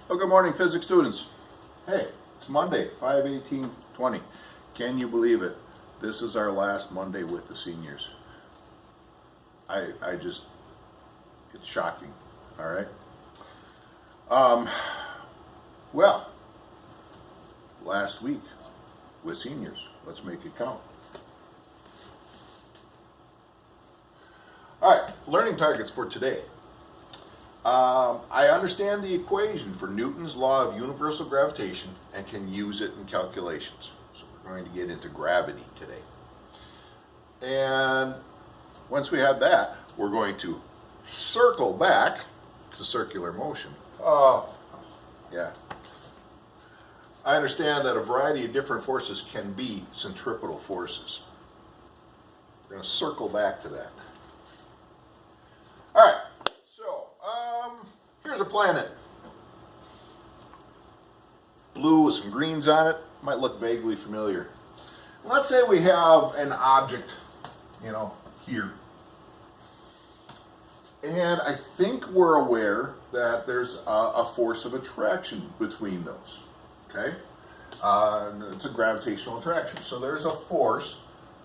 Well, good morning, physics students. Hey, it's Monday, 5/18/20. Can you believe it? This is our last Monday with the seniors. I just, it's shocking, all right? Well, last week with seniors. Let's make it count. All right, learning targets for today. I understand the equation for Newton's law of universal gravitation and can use it in calculations. So we're going to get into gravity today. And once we have that, we're going to circle back to circular motion. Oh, yeah. I understand that a variety of different forces can be centripetal forces. We're going to circle back to that. All right. Here's a planet. Blue with some greens on it. Might look vaguely familiar. Let's say we have an object, here. And I think we're aware that there's a force of attraction between those. Okay? It's a gravitational attraction. So there's a force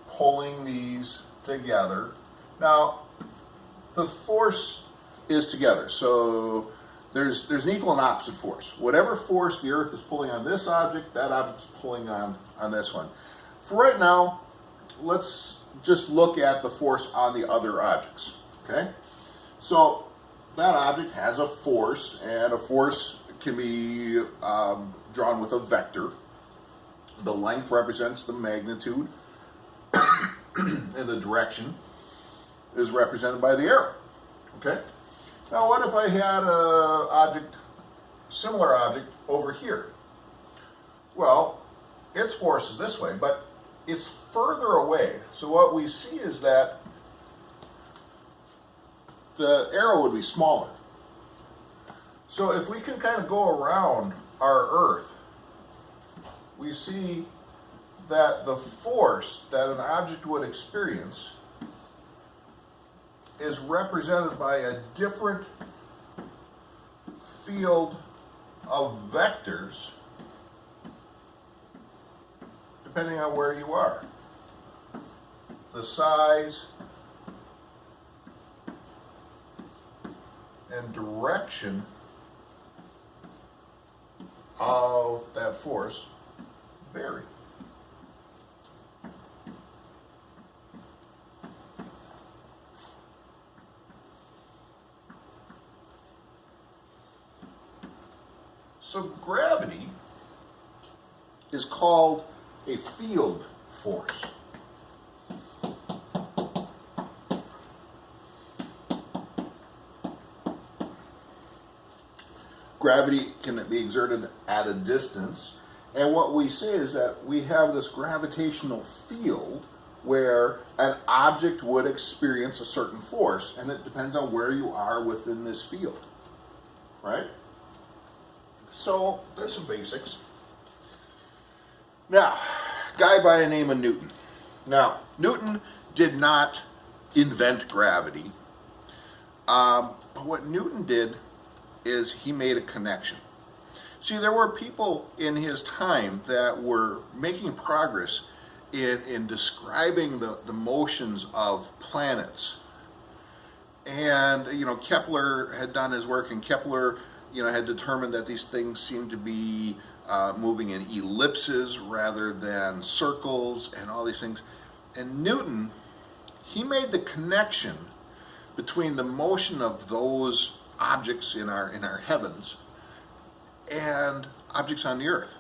pulling these together. Now, the force is together. So there's an equal and opposite force. Whatever force the Earth is pulling on this object, that object is pulling on this one. For right now, let's just look at the force on the other objects. Okay? So that object has a force, and a force can be drawn with a vector. The length represents the magnitude, and the direction is represented by the arrow. Okay? Now, what if I had a similar object over here? Well, its force is this way, but it's further away. So what we see is that the arrow would be smaller. So if we can kind of go around our Earth, we see that the force that an object would experience is represented by a different field of vectors depending on where you are. The size and direction of that force vary. So gravity is called a field force. Gravity can be exerted at a distance, and what we say is that we have this gravitational field where an object would experience a certain force, and it depends on where you are within this field, right? So there's some basics. Now, guy by the name of Newton. Now, Newton did not invent gravity, but what Newton did is he made a connection. See, there were people in his time that were making progress in describing the motions of planets. And, Kepler had done his work, and Kepler had determined that these things seemed to be moving in ellipses rather than circles and all these things. And Newton, he made the connection between the motion of those objects in our heavens and objects on the earth.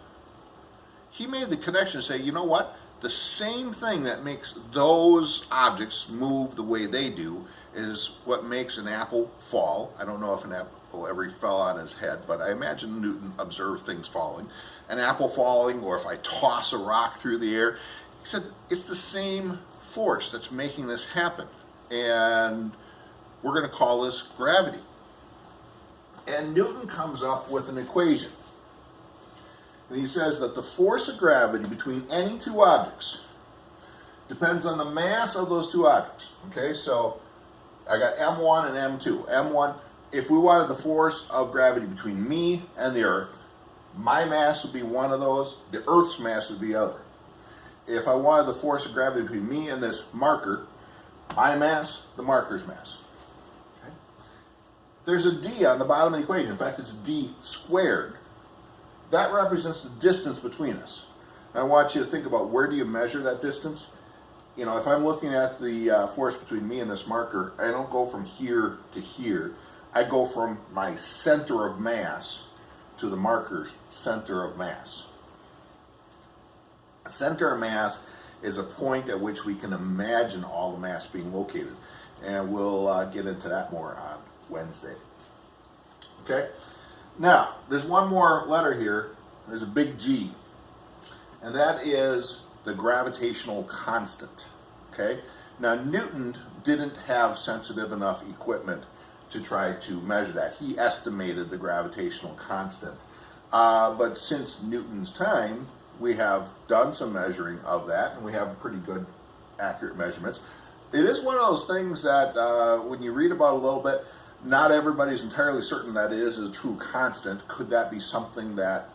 He made the connection to say, you know what? The same thing that makes those objects move the way they do is what makes an apple fall. I don't know if an apple ever fell on his head, but I imagine Newton observed things falling. An apple falling, or if I toss a rock through the air. He said it's the same force that's making this happen. And we're going to call this gravity. And Newton comes up with an equation. And he says that the force of gravity between any two objects depends on the mass of those two objects. Okay, so I got M1 and M2. M1 if we wanted the force of gravity between me and the Earth, my mass would be one of those, the Earth's mass would be the other. If I wanted the force of gravity between me and this marker, my mass, the marker's mass. Okay? There's a d on the bottom of the equation. In fact, it's d squared. That represents the distance between us. I want you to think about, where do you measure that distance? You know, if I'm looking at the force between me and this marker, I don't go from here to here. I go from my center of mass to the marker's center of mass. A center of mass is a point at which we can imagine all the mass being located. And we'll get into that more on Wednesday. Okay? Now, there's one more letter here. There's a big G. And that is the gravitational constant. Okay? Now, Newton didn't have sensitive enough equipment to try to measure that. He estimated the gravitational constant. But since Newton's time, we have done some measuring of that, and we have pretty good, accurate measurements. It is one of those things that when you read about a little bit, not everybody's entirely certain that it is a true constant. Could that be something that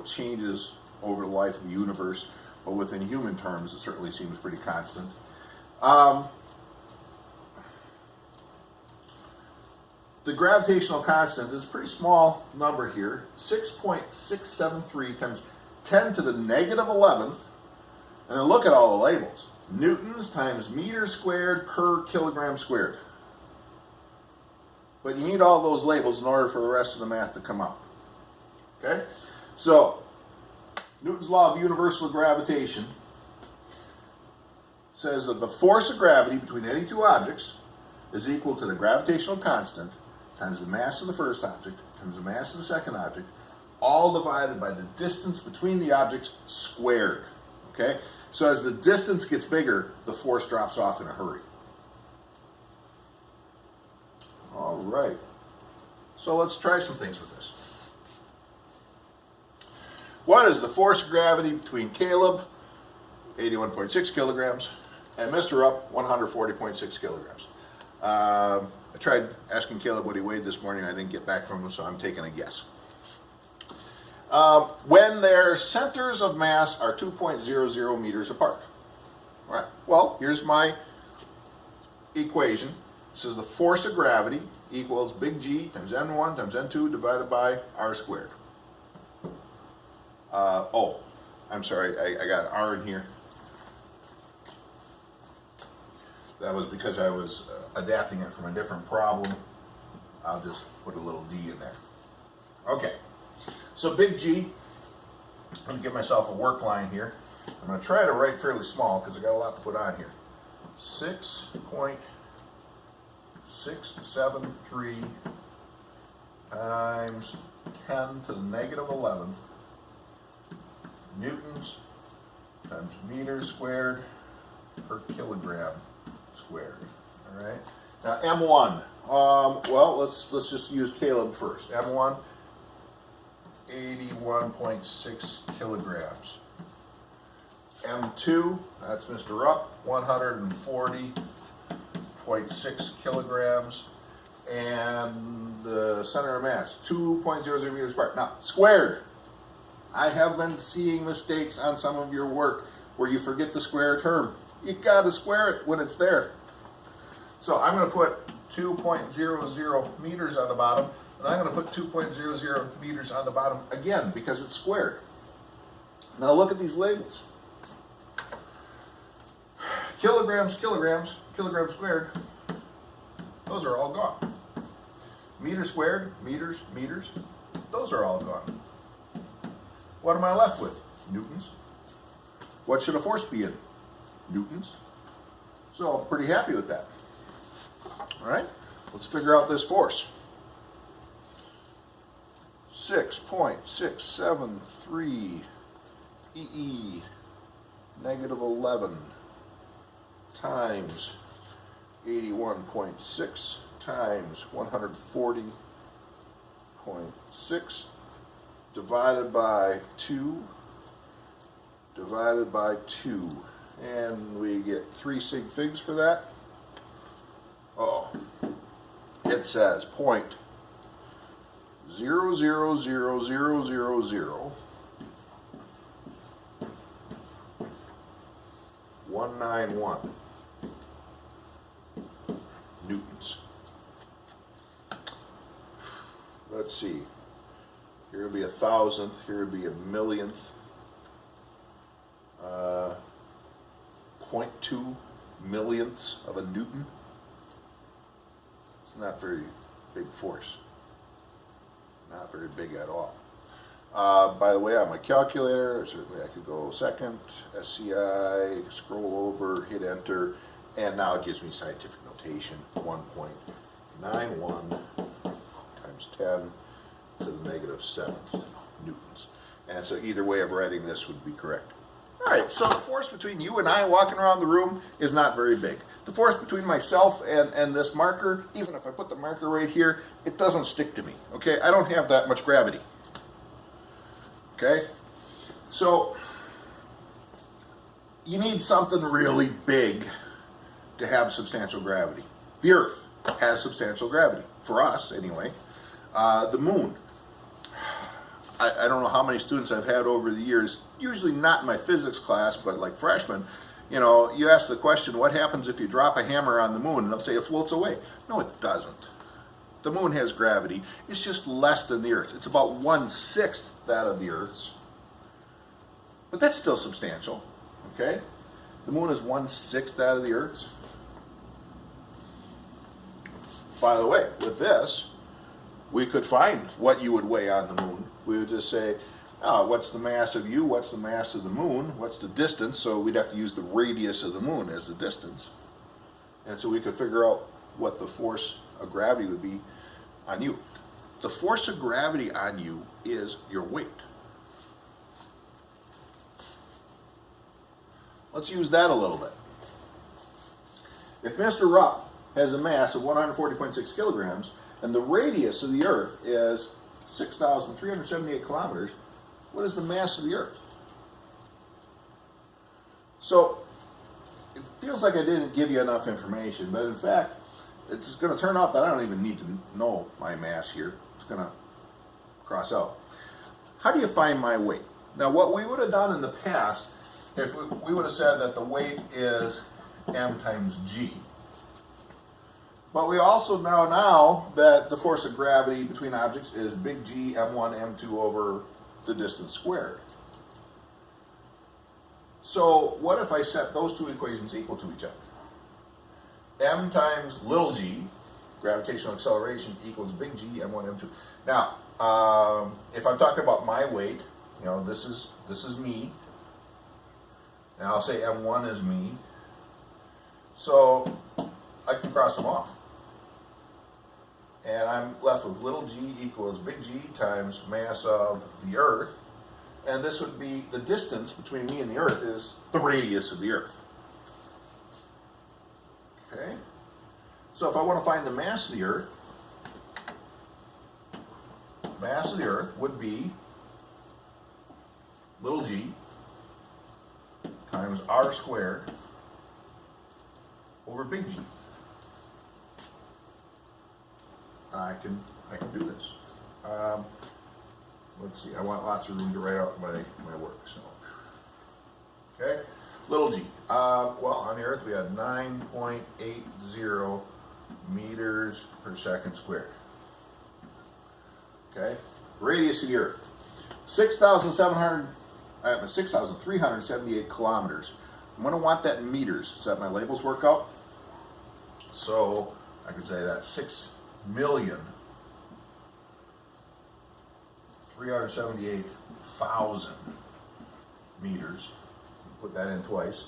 changes over the life of the universe? But within human terms, it certainly seems pretty constant. The gravitational constant is a pretty small number here, 6.673 times 10 to the negative 11th. And then look at all the labels. Newtons times meters squared per kilogram squared. But you need all those labels in order for the rest of the math to come out. Okay? So, Newton's law of universal gravitation says that the force of gravity between any two objects is equal to the gravitational constant times the mass of the first object times the mass of the second object, all divided by the distance between the objects squared. Okay? So as the distance gets bigger, the force drops off in a hurry. All right. So let's try some things with this. What is the force of gravity between Caleb, 81.6 kilograms, and Mr. Rupp, 140.6 kilograms? I tried asking Caleb what he weighed this morning. I didn't get back from him, so I'm taking a guess. When their centers of mass are 2.00 meters apart. All right. Well, here's my equation. This is the force of gravity equals big G times N1 times N2 divided by R squared. I'm sorry, I got an R in here. That was because I was adapting it from a different problem. I'll just put a little D in there. Okay, so big G, I'm going to give myself a work line here. I'm going to try to write fairly small because I got a lot to put on here. 6.673 times 10 to the negative 11th newtons times meters squared per kilogram squared. All right. Now M1. Well, let's just use Caleb first. M1, 81.6 kilograms. M2, that's Mr. Rupp, 140.6 kilograms. And the center of mass, 2.00 meters apart. Now, squared. I have been seeing mistakes on some of your work where you forget the square term. You got to square it when it's there. So I'm going to put 2.00 meters on the bottom, and I'm going to put 2.00 meters on the bottom again because it's squared. Now look at these labels. Kilograms, kilograms, kilogram squared, those are all gone. Meter squared, meters, meters, those are all gone. What am I left with? Newtons. What should a force be in? Newtons. So I'm pretty happy with that. All right, let's figure out this force. 6.673 EE negative 11 times 81.6 times 140.6 divided by 2 divided by 2. And we get 3 sig figs for that. Oh, it says 0.00000191 newtons. Let's see. Here would be a thousandth. Here would be a millionth. 0.2 millionths of a newton. It's not very big force. Not very big at all. By the way, on my calculator, certainly I could go second, SCI, scroll over, hit enter, and now it gives me scientific notation, 1.91 times 10 to the negative 7th newtons. And so either way of writing this would be correct. All right, so the force between you and I walking around the room is not very big. The force between myself and this marker, even if I put the marker right here, it doesn't stick to me, okay? I don't have that much gravity, okay? So you need something really big to have substantial gravity. The Earth has substantial gravity, for us anyway. The moon, I don't know how many students I've had over the years, usually not in my physics class, but like freshmen, you know, you ask the question, what happens if you drop a hammer on the moon? And they'll say it floats away. No, it doesn't. The moon has gravity. It's just less than the Earth's. It's about 1/6 that of the Earth's. But that's still substantial, okay? The moon is 1/6 that of the Earth's. By the way, with this, we could find what you would weigh on the moon. We would just say, oh, what's the mass of you? What's the mass of the moon? What's the distance? So we'd have to use the radius of the moon as the distance. And so we could figure out what the force of gravity would be on you. The force of gravity on you is your weight. Let's use that a little bit. If Mr. Rupp has a mass of 140.6 kilograms, and the radius of the Earth is 6,378 kilometers, what is the mass of the Earth? So, it feels like I didn't give you enough information, but in fact, it's going to turn out that I don't even need to know my mass here. It's going to cross out. How do you find my weight? Now, what we would have done in the past, if we would have said that the weight is m times g. But we also know now that the force of gravity between objects is big G m1 m2 over the distance squared. So what if I set those two equations equal to each other? M times little g, gravitational acceleration, equals big G m1 m2. Now, if I'm talking about my weight, you know, this is me, and I'll say m1 is me. So I can cross them off. And I'm left with little g equals big G times mass of the Earth. And this would be, the distance between me and the Earth is the radius of the Earth. Okay? So if I want to find the mass of the Earth would be little g times r squared over big G. I can do this. Let's see, I want lots of room to write out my work. So, okay, little g. Well, on the Earth we had 9.80 meters per second squared. Okay, radius of the Earth, 6,378 kilometers. I'm going to want that in meters so that my labels work out. So I could say that's 6,378,000 meters. Put that in twice.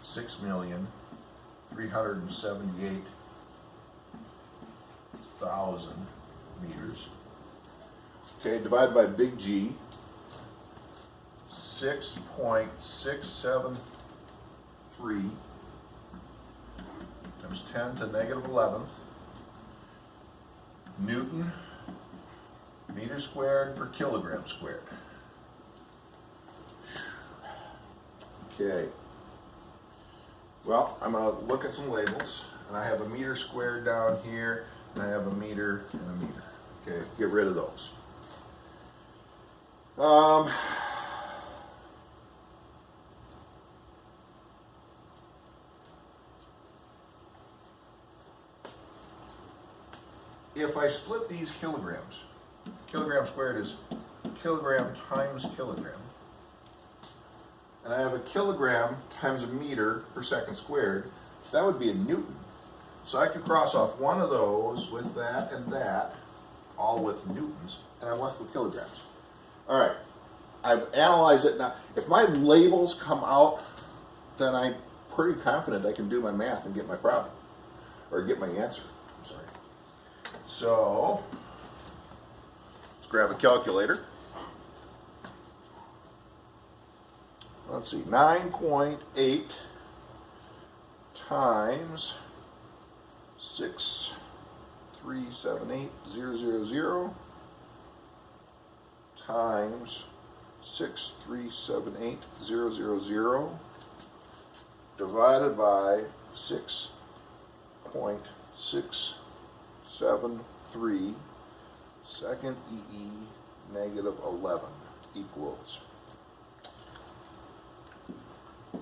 6,378,000 meters. Okay, divided by big G. 6.673 times 10 to the negative 11th Newton meter squared per kilogram squared. Okay. Well, I'm going to look at some labels, and I have a meter squared down here, and I have a meter and a meter. Okay, get rid of those. If I split these kilograms, kilogram squared is kilogram times kilogram, and I have a kilogram times a meter per second squared, that would be a Newton. So I could cross off one of those with that and that, all with newtons, and I'm left with kilograms. All right, I've analyzed it now. If my labels come out, then I'm pretty confident I can do my math and get my problem, or get my answer. I'm sorry. So, let's grab a calculator. Let's see, 9.8 times 6378000 times 6378000 divided by 6.673 second EE negative 11 equals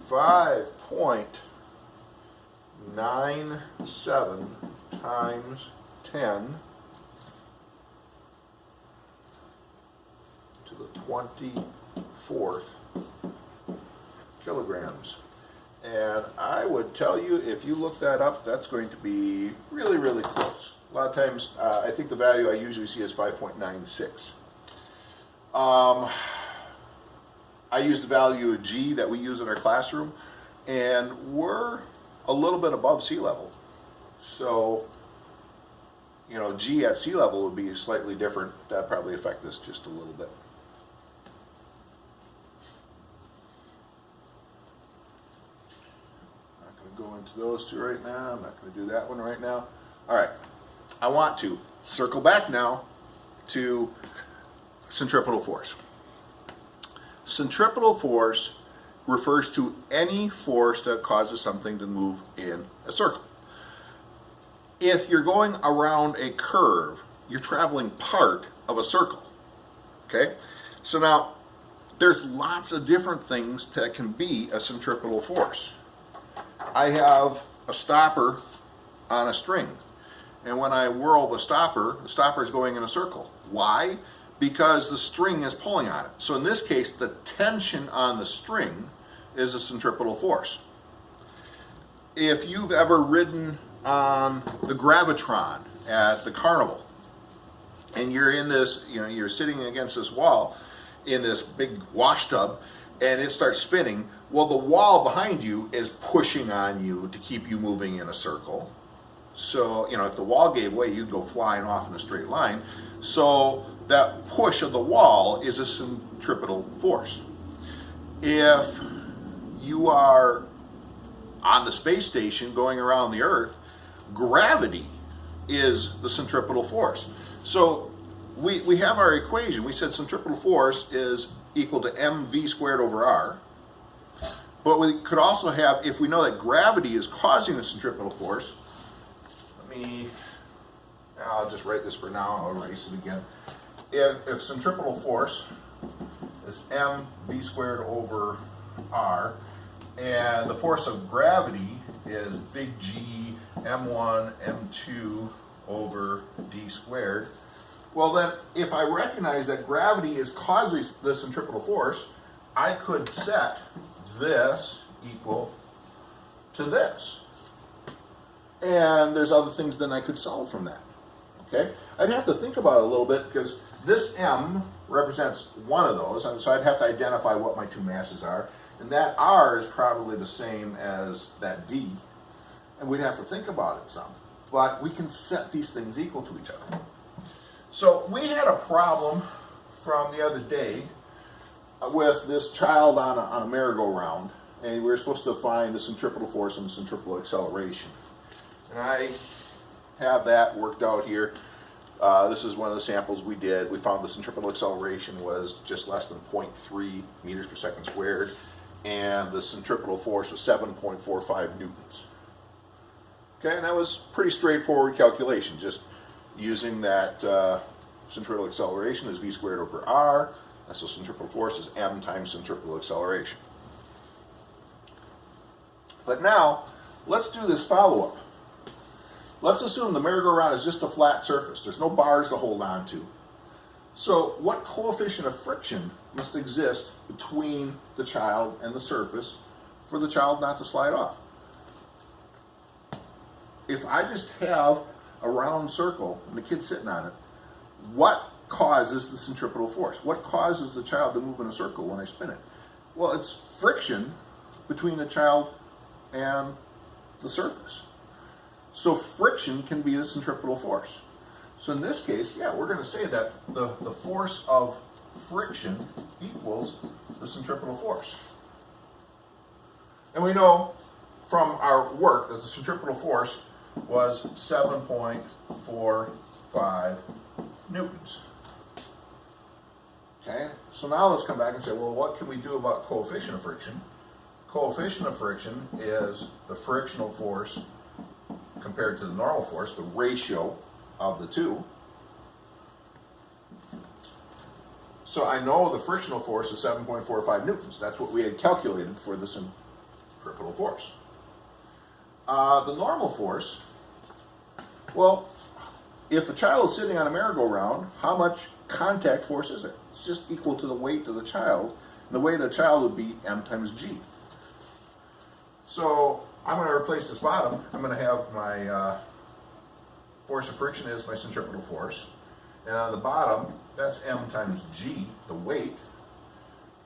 5.97 times 10 to the 24th kilograms. And I would tell you, if you look that up, that's going to be really, really close. A lot of times, I think the value I usually see is 5.96. I use the value of G that we use in our classroom, and we're a little bit above sea level. So, you know, G at sea level would be slightly different. That probably affect this just a little bit. Not going to go into those two right now. I'm not going to do that one right now. All right, I want to circle back now to centripetal force. Centripetal force refers to any force that causes something to move in a circle. If you're going around a curve, you're traveling part of a circle. Okay? So now, there's lots of different things that can be a centripetal force. I have a stopper on a string. And when I whirl the stopper is going in a circle. Why? Because the string is pulling on it. So in this case, the tension on the string is a centripetal force. If you've ever ridden on the Gravitron at the carnival, and you're in this, you know, you're sitting against this wall in this big wash tub, and it starts spinning, well, the wall behind you is pushing on you to keep you moving in a circle. So, you know, if the wall gave way, you'd go flying off in a straight line. So that push of the wall is a centripetal force. If you are on the space station going around the Earth, gravity is the centripetal force. So we have our equation. We said centripetal force is equal to mv squared over r. But we could also have, if we know that gravity is causing the centripetal force, I'll just write this for now, I'll erase it again. If centripetal force is mv squared over r, and the force of gravity is big G m1 m2 over d squared, well then, if I recognize that gravity is causing the centripetal force, I could set this equal to this. And there's other things then I could solve from that. Okay? I'd have to think about it a little bit, because this m represents one of those, and so I'd have to identify what my two masses are. And that r is probably the same as that d. And we'd have to think about it some. But we can set these things equal to each other. So we had a problem from the other day with this child on a merry-go-round, and we were supposed to find the centripetal force and the centripetal acceleration. And I have that worked out here. This is one of the samples we did. We found the centripetal acceleration was just less than 0.3 meters per second squared, and the centripetal force was 7.45 newtons. Okay, and that was pretty straightforward calculation. Just using that centripetal acceleration is v squared over r. And so centripetal force is m times centripetal acceleration. But now, let's do this follow-up. Let's assume the merry-go-round is just a flat surface. There's no bars to hold on to. So what coefficient of friction must exist between the child and the surface for the child not to slide off? If I just have a round circle and the kid's sitting on it, what causes the centripetal force? What causes the child to move in a circle when I spin it? Well, it's friction between the child and the surface. So friction can be the centripetal force. So in this case, yeah, we're going to say that the force of friction equals the centripetal force. And we know from our work that the centripetal force was 7.45 newtons. Okay, so now let's come back and say, well, what can we do about coefficient of friction? Coefficient of friction is the frictional force compared to the normal force, the ratio of the two. So I know the frictional force is 7.45 newtons. That's what we had calculated for the centripetal force. The normal force, well, if a child is sitting on a merry-go-round, how much contact force is there? It's just equal to the weight of the child. And the weight of the child would be m times g. So I'm going to replace this bottom. I'm going to have my force of friction is my centripetal force. And on the bottom, that's m times g, the weight.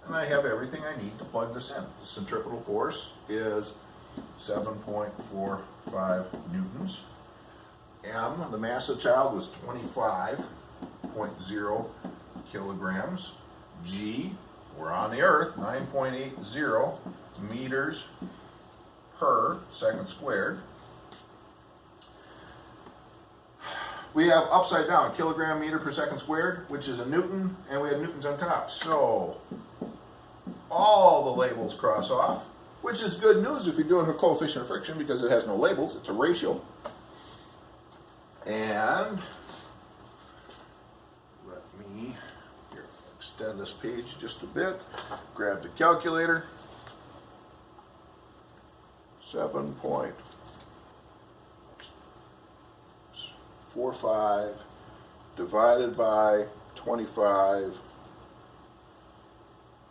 And I have everything I need to plug this in. The centripetal force is 7.45 newtons. M, the mass of the child, was 25.0 kilograms. G, we're on the earth, 9.80 meters per second squared. We have upside down, kilogram meter per second squared, which is a newton, and we have newtons on top. So all the labels cross off, which is good news if you're doing a coefficient of friction because it has no labels, it's a ratio. And let me here, extend this page just a bit, grab the calculator. 7.45 divided by 25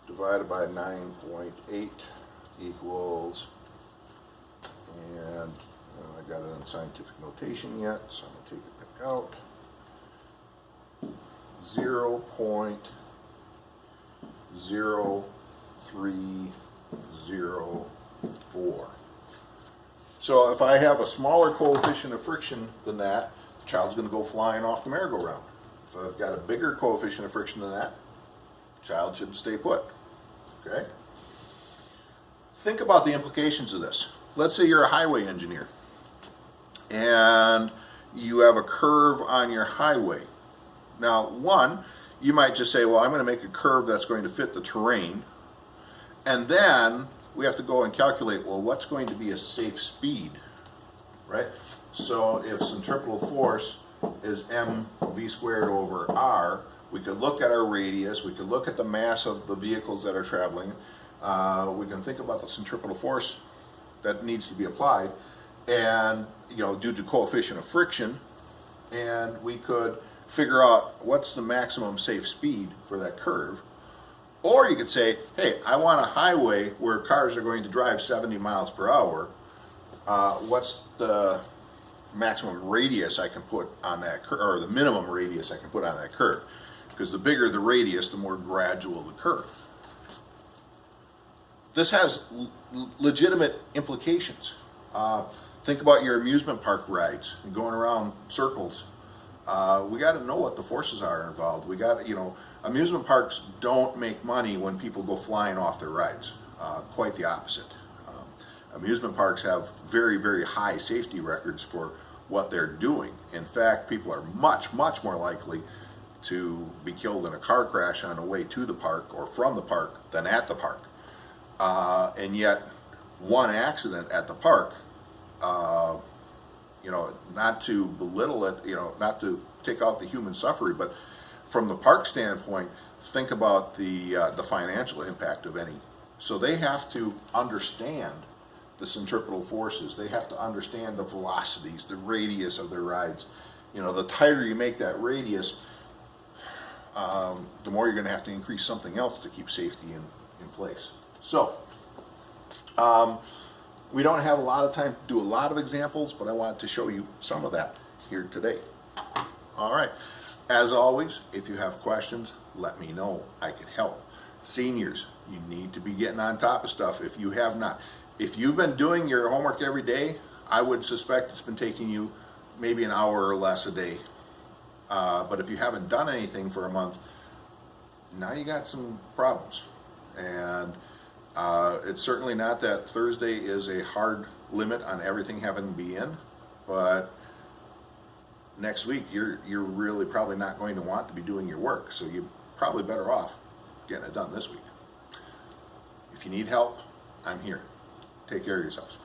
divided by 9.8 equals, and I got it in scientific notation yet, so I'm going to take it back out, 0.0304. So if I have a smaller coefficient of friction than that, the child's going to go flying off the merry-go-round. If I've got a bigger coefficient of friction than that, the child should stay put. Okay? Think about the implications of this. Let's say you're a highway engineer and you have a curve on your highway. Now, one, you might just say, well, I'm going to make a curve that's going to fit the terrain, and then we have to go and calculate, well, what's going to be a safe speed, right? So if centripetal force is mv squared over r, we could look at our radius, we could look at the mass of the vehicles that are traveling, we can think about the centripetal force that needs to be applied, and due to coefficient of friction, and we could figure out what's the maximum safe speed for that curve. Or you could say, hey, I want a highway where cars are going to drive 70 miles per hour. What's the maximum radius I can put on that curve, or the minimum radius I can put on that curve? Because the bigger the radius, the more gradual the curve. This has legitimate implications. Think about your amusement park rides and going around circles. We got to know what the forces are involved. We got to, amusement parks don't make money when people go flying off their rides. Quite the opposite. Amusement parks have very, very high safety records for what they're doing. In fact, people are much, much more likely to be killed in a car crash on the way to the park or from the park than at the park. And yet, one accident at the park, you know, not to belittle it, you know, not to take out the human suffering, but from the park standpoint, think about the financial impact of any. So they have to understand the centripetal forces. They have to understand the velocities, the radius of their rides. You know, the tighter you make that radius, the more you're going to have to increase something else to keep safety in place. So, we don't have a lot of time to do a lot of examples, but I wanted to show you some of that here today. All right. As always, if you have questions, let me know. I can help. Seniors, you need to be getting on top of stuff if you have not. If you've been doing your homework every day, I would suspect it's been taking you maybe an hour or less a day. But if you haven't done anything for a month, now you got some problems. And it's certainly not that Thursday is a hard limit on everything having to be in, but next week you're really probably not going to want to be doing your work, so you're probably better off getting it done this week. If you need help, I'm here. Take care of yourselves.